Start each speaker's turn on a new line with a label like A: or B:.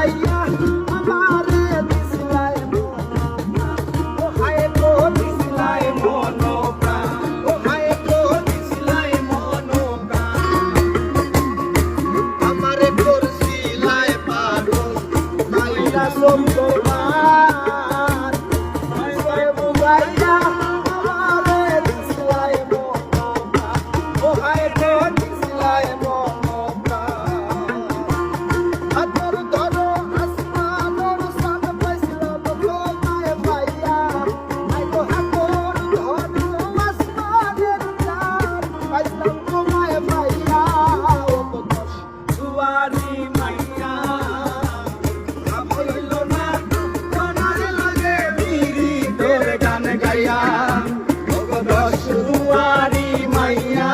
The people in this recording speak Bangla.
A: বুঝাইয়া আমারে দিসলাই মনোপ্রাণ ও হায় গো দিসলাই মনোপ্রাণ ও হায় গো দিসলাই মনোপ্রাণ আমারে করছিলাই পাগল মাইরা সব তোমার হায় বুঝাইয়া আমারে দিসলাই মনোপ্রাণ ও হায় গো দিসলাই মনোপ্রাণ আতর ধরো আসমানোর সাদ পাইছিলাম তোমায় পাইয়া আই গো আতর ধরো আসমানের চাঁদ পাইছিলাম তোমায় পাইয়া ও তো দশ দুয়ারি মাইয়া হইল না তোমার লাগে বিড়ি তোর গান গাইয়া ও গো দশ দুয়ারি মাইয়া